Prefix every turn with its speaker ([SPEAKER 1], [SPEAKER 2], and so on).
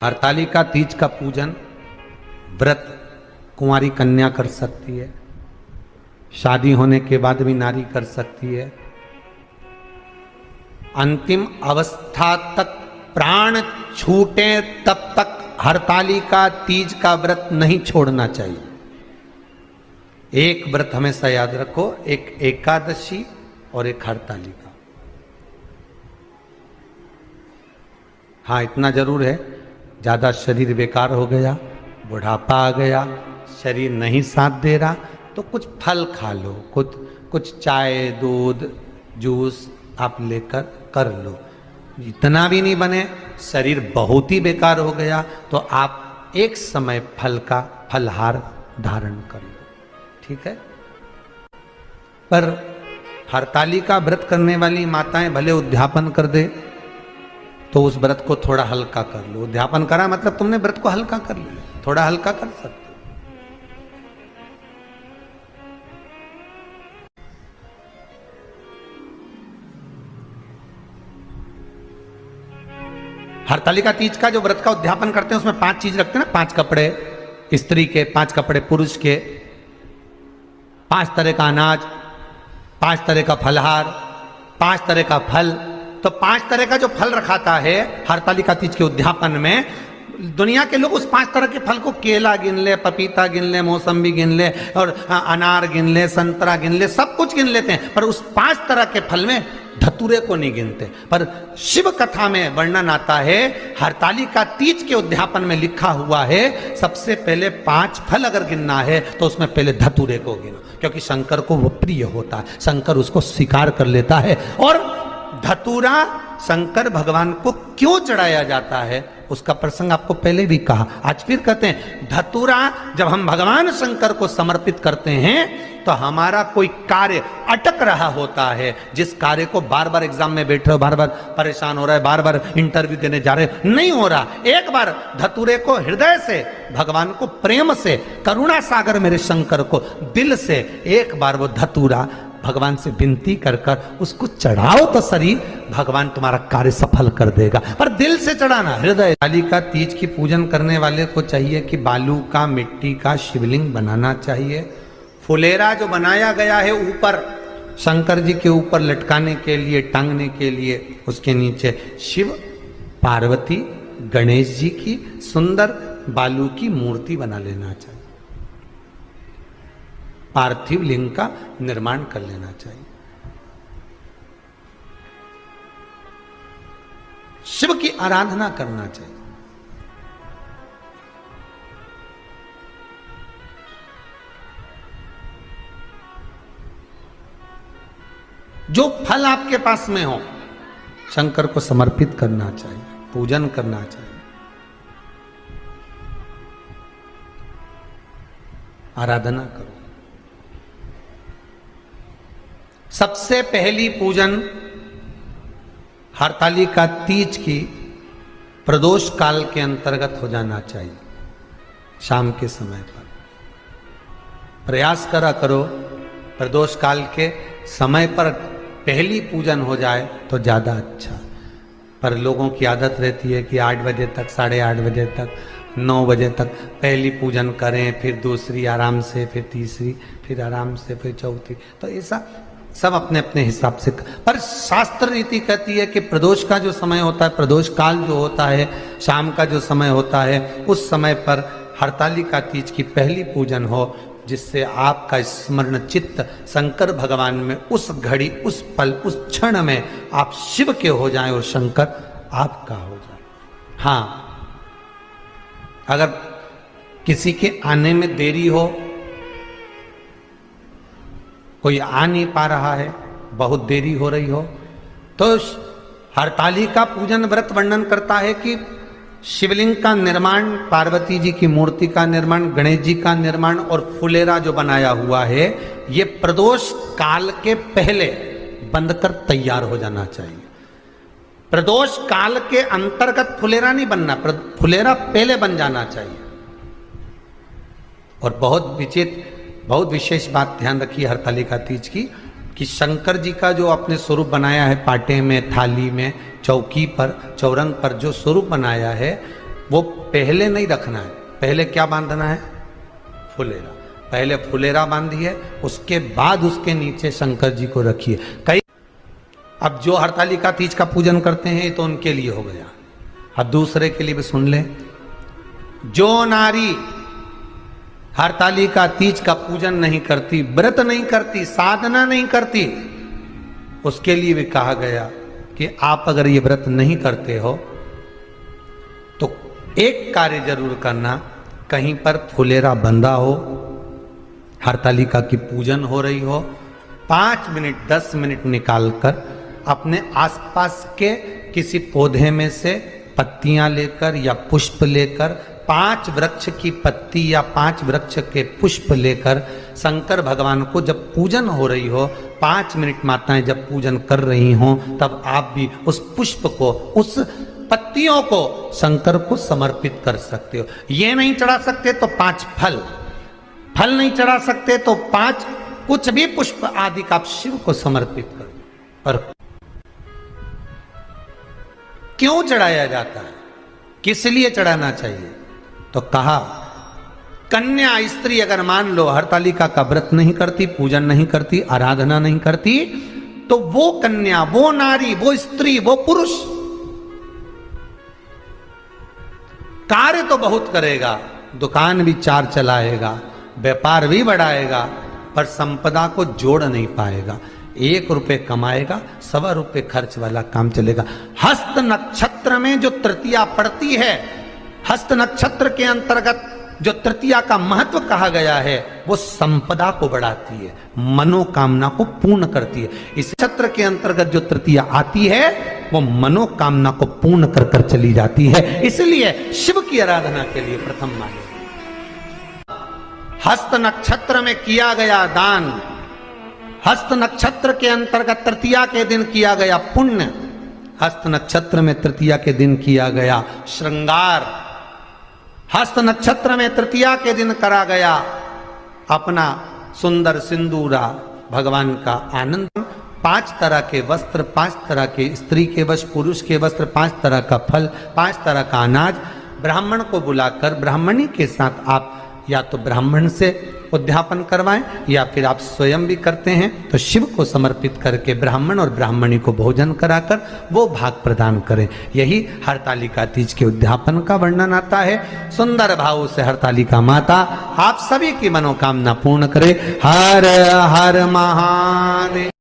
[SPEAKER 1] हरतालिका तीज का पूजन व्रत कुंवारी कन्या कर सकती है, शादी होने के बाद भी नारी कर सकती है। अंतिम अवस्था तक प्राण छूटे तब तक हरतालिका तीज का व्रत नहीं छोड़ना चाहिए। एक व्रत हमेशा याद रखो, एक एकादशी और एक हरतालिका। हाँ, इतना जरूर है, ज्यादा शरीर बेकार हो गया, बुढ़ापा आ गया, शरीर नहीं साथ दे रहा, तो कुछ फल खा लो, कुछ चाय दूध जूस आप लेकर कर लो। इतना भी नहीं बने, शरीर बहुत ही बेकार हो गया, तो आप एक समय फल का फलहार धारण कर लो, ठीक है। पर हरतालिका व्रत करने वाली माताएं भले उद्यापन कर दे, तो उस व्रत को थोड़ा हल्का कर लो। उद्यापन करा मतलब तुमने व्रत को हल्का कर लिया, थोड़ा हल्का कर सकते। हरतालिका तीज का जो व्रत का उद्यापन करते हैं उसमें 5 चीज रखते हैं ना, 5 कपड़े स्त्री के, 5 कपड़े पुरुष के, 5 तरह का अनाज, 5 तरह का फलहार, 5 तरह का फल। तो 5 तरह का जो फल रखाता है हरतालिका तीज के उद्यापन में, दुनिया के लोग उस 5 तरह के फल को केला गिन ले, पपीता गिन ले, मौसम्बी गिन ले, और अनार गिन ले, संतरा गिन ले, सब कुछ गिन लेते हैं, पर उस 5 तरह के फल में धतूरे को नहीं गिनते। पर शिव कथा में वर्णन आता है, हरतालिका तीज के उद्यापन में लिखा हुआ है, सबसे पहले 5 फल अगर गिनना है तो उसमें पहले धतूरे को गिनो, क्योंकि शंकर को वो प्रिय होता है, शंकर उसको स्वीकार कर लेता है। और धतूरा शंकर भगवान को क्यों चढ़ाया जाता है उसका प्रसंग आपको पहले भी कहा, आज फिर कहते हैं। धतूरा जब हम भगवान शंकर को समर्पित करते हैं तो हमारा कोई कार्य अटक रहा होता है, जिस कार्य को बार बार एग्जाम में बैठ रहे हो, बार बार परेशान हो रहा है, बार बार इंटरव्यू देने जा रहे हो, नहीं हो रहा, एक बार धतूरे को हृदय से भगवान को प्रेम से, करुणा सागर मेरे शंकर को दिल से एक बार वो धतूरा भगवान से विनती कर कर उसको चढ़ाओ तो सही, भगवान तुम्हारा कार्य सफल कर देगा। पर दिल से चढ़ाना, हृदय। हरतालिका तीज की पूजन करने वाले को चाहिए कि बालू का, मिट्टी का शिवलिंग बनाना चाहिए। फुलेरा जो बनाया गया है ऊपर शंकर जी के ऊपर लटकाने के लिए, टांगने के लिए, उसके नीचे शिव पार्वती गणेश जी की सुंदर बालू की मूर्ति बना लेना चाहिए, पार्थिव लिंग का निर्माण कर लेना चाहिए। शिव की आराधना करना चाहिए। जो फल आपके पास में हो शंकर को समर्पित करना चाहिए, पूजन करना चाहिए, आराधना करो। सबसे पहली पूजन हरतालिका तीज की प्रदोष काल के अंतर्गत हो जाना चाहिए, शाम के समय पर। प्रयास करा करो प्रदोष काल के समय पर पहली पूजन हो जाए तो ज़्यादा अच्छा। पर लोगों की आदत रहती है कि 8 बजे तक, 8:30 बजे तक, 9 बजे तक पहली पूजन करें, फिर दूसरी आराम से, फिर तीसरी, फिर आराम से, फिर चौथी। तो ऐसा सब अपने अपने हिसाब से। पर शास्त्र रीति कहती है कि प्रदोष का जो समय होता है, प्रदोष काल जो होता है, शाम का जो समय होता है, उस समय पर हरतालिका तीज की पहली पूजन हो, जिससे आपका स्मरण चित्त शंकर भगवान में उस घड़ी, उस पल, उस क्षण में आप शिव के हो जाएं और शंकर आपका हो जाए। हाँ, अगर किसी के आने में देरी हो, कोई आ नहीं पा रहा है, बहुत देरी हो रही हो, तो हरतालिका पूजन व्रत वर्णन करता है कि शिवलिंग का निर्माण, पार्वती जी की मूर्ति का निर्माण, गणेश जी का निर्माण और फुलेरा जो बनाया हुआ है, ये प्रदोष काल के पहले बंद कर तैयार हो जाना चाहिए। प्रदोष काल के अंतर्गत फुलेरा नहीं बनना, फुलेरा पहले बन जाना चाहिए। और बहुत विशेष बात ध्यान रखिए हरतालिका तीज की, कि शंकर जी का जो अपने स्वरूप बनाया है, पाटे में, थाली में, चौकी पर, चौरंग पर जो स्वरूप बनाया है, वो पहले नहीं रखना है। पहले क्या बांधना है? फुलेरा। पहले फुलेरा बांधिए, उसके बाद उसके नीचे शंकर जी को रखिए। कई अब जो हरतालिका तीज का पूजन करते हैं तो उनके लिए हो गया। अब दूसरे के लिए भी सुन ले। जो नारी हरतालिका तीज का पूजन नहीं करती, व्रत नहीं करती, साधना नहीं करती, उसके लिए भी कहा गया कि आप अगर ये व्रत नहीं करते हो तो एक कार्य जरूर करना, कहीं पर फुलेरा बंधा हो, हरतालिका की पूजन हो रही हो, 5 मिनट 10 मिनट निकालकर अपने आसपास के किसी पौधे में से पत्तियां लेकर या पुष्प लेकर, 5 वृक्ष की पत्ती या 5 वृक्ष के पुष्प लेकर शंकर भगवान को जब पूजन हो रही हो, 5 मिनट माताएं जब पूजन कर रही हों, तब आप भी उस पुष्प को, उस पत्तियों को शंकर को समर्पित कर सकते हो। ये नहीं चढ़ा सकते तो 5 फल नहीं चढ़ा सकते तो 5 कुछ भी पुष्प आदि का आप शिव को समर्पित करो। और क्यों चढ़ाया जाता है, किस लिए चढ़ाना चाहिए? तो कहा कन्या स्त्री अगर मान लो हरतालिका का व्रत नहीं करती, पूजन नहीं करती, आराधना नहीं करती, तो वो कन्या, वो नारी, वो स्त्री, वो पुरुष कार्य तो बहुत करेगा, दुकान भी 4 चलाएगा, व्यापार भी बढ़ाएगा, पर संपदा को जोड़ नहीं पाएगा। 1 रुपए कमाएगा, 1.25 रुपए खर्च वाला काम चलेगा। हस्त नक्षत्र में जो तृतीया पड़ती है, हस्त नक्षत्र के अंतर्गत जो तृतीया का महत्व कहा गया है, वो संपदा को बढ़ाती है, मनोकामना को पूर्ण करती है। इस नक्षत्र के अंतर्गत जो तृतीया आती है वो मनोकामना को पूर्ण कर कर चली जाती है। इसलिए शिव की आराधना के लिए प्रथम माने। हस्त नक्षत्र में किया गया दान, हस्त नक्षत्र के अंतर्गत तृतीया के दिन किया गया पुण्य, हस्त नक्षत्र में तृतीया के दिन किया गया श्रृंगार, हस्त नक्षत्र में तृतीया के दिन करा गया अपना सुंदर सिंदूरा, भगवान का आनंद, 5 तरह के वस्त्र, 5 तरह के स्त्री के वस्त्र, पुरुष के वस्त्र, 5 तरह का फल, 5 तरह का अनाज, ब्राह्मण को बुलाकर ब्राह्मणी के साथ आप या तो ब्राह्मण से उद्यापन करवाएं या फिर आप स्वयं भी करते हैं तो शिव को समर्पित करके ब्राह्मण और ब्राह्मणी को भोजन कराकर वो भाग प्रदान करें। यही हरतालिका तीज के उद्यापन का वर्णन आता है। सुंदर भाव से हरतालिका माता आप सभी की मनोकामना पूर्ण करे। हर हर महादेव।